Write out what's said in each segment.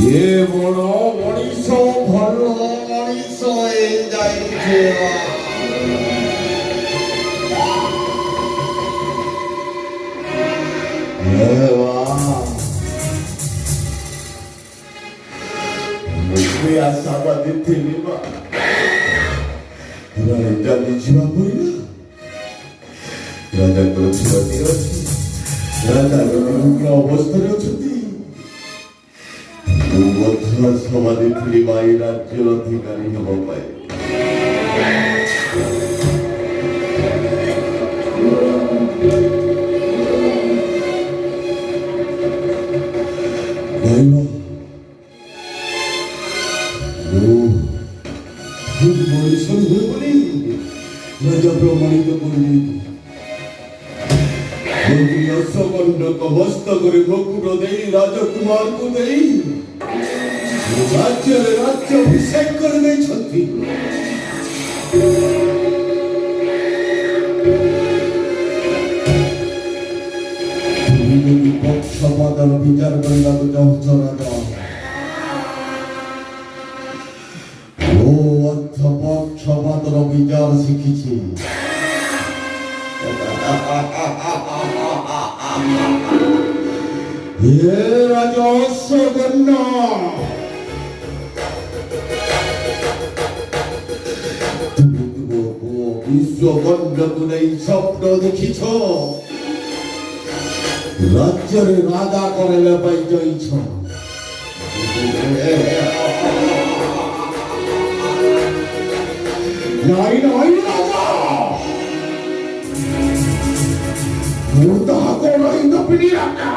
ये बड़ो मनीषो भलो मनीषो समाधि फिरी बाई राज्य अधिकारी हब पाए राजा प्रमाणित को मस्तक मुकुट दे राजकुमार को दे राज्याभिषेक करने पक्षपातर विचार करने को चाहूँ राजा पक्षपातर विचार शिखी ये राजा सगन्ना विश्वबंधु स्वप्न देखिछ राज्य राजा करे पाइछ नाई नाई राजा मुर्दा को नहीं दपनी राजा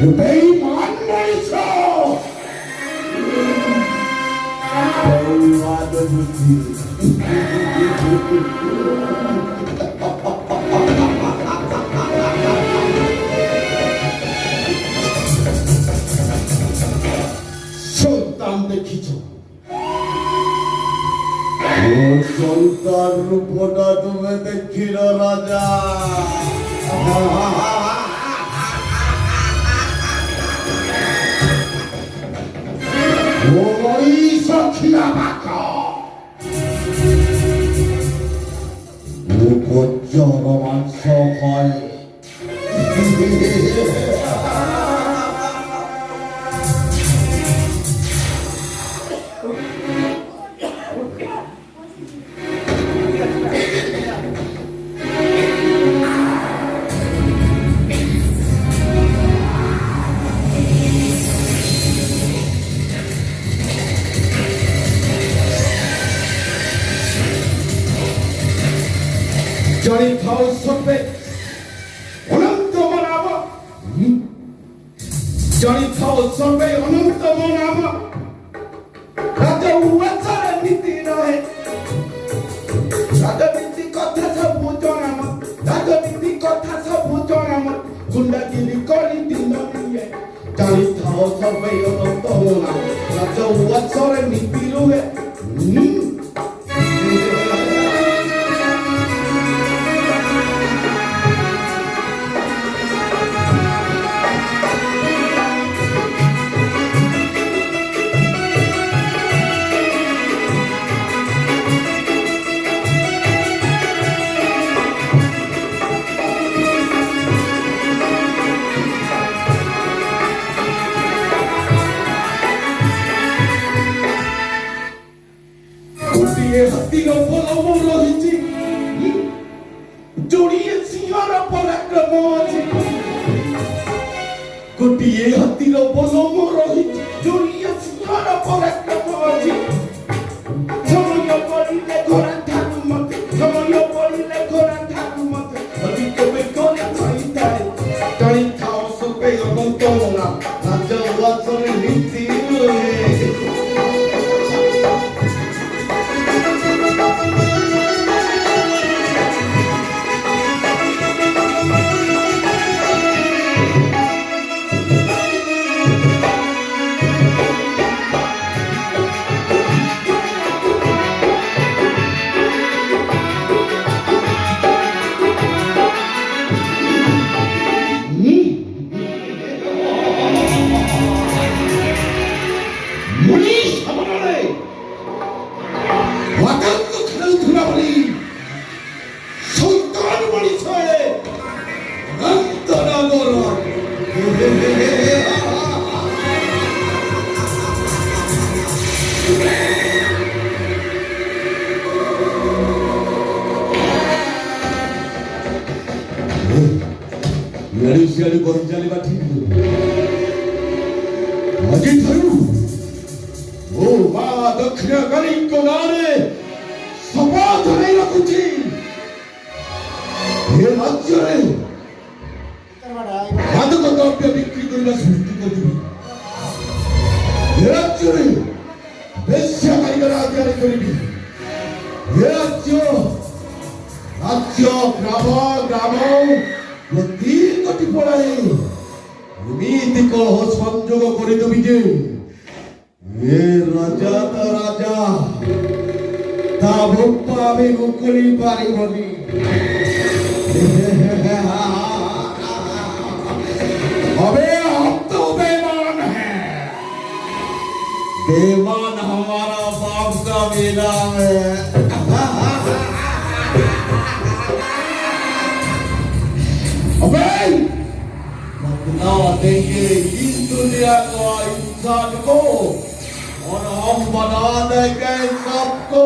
बेईमान मनीषो সন্তান দেখিছ সন্তান রূপটা তুমি দেখিল রাজা সখিয়া বাকা রোমাঞ্চ হয় Johnny Paul's trumpet. Onamto manaba. Johnny Paul's trumpet. Onamto manaba. Raja uwachara niti nahe. Raja niti kotha sabu jonama. Raja niti kotha sabu jonama. Gundagiri kori dinamiye. Johnny Paul's trumpet. Onamto manaba. Raja uwachara niti ruhe. गोटिए हत्तीर पलम रहिछि जोड़िए सिंहर पराक्रम अछि गोटिए हत्तीर पलम रहिछि जोड़िए सिंहर पराक्रम अछि समय पड़िले घोड़ा ठाकु मते समय पड़िले घोड़ा ठाकु मते अधिक बेकोले खाइताय टाणी खाओ सबे अनंत मोना राजा वाचन नीति 시간이 건자리가 튀기고 아직 타요 오마 너 그냥 가리 있고 나를 서봐 전해라 굳이 내 맞전에 나도 것도 없여 비끼 거리가 숨기거든 내 맞전에 메시아가리가 나한테 거리비 내 맞죠 그라모 तीन कोटी पड़ा है उम्मीद को हो संजोग करे तो बीजे ये राजा ता भोपा में गुकुली पारी बनी अबे हम तो बेमान हैं बेमान हमारा बाप का बेटा है बदला देंगे इस दुनिया को इंसान को और हम बना देंगे सबको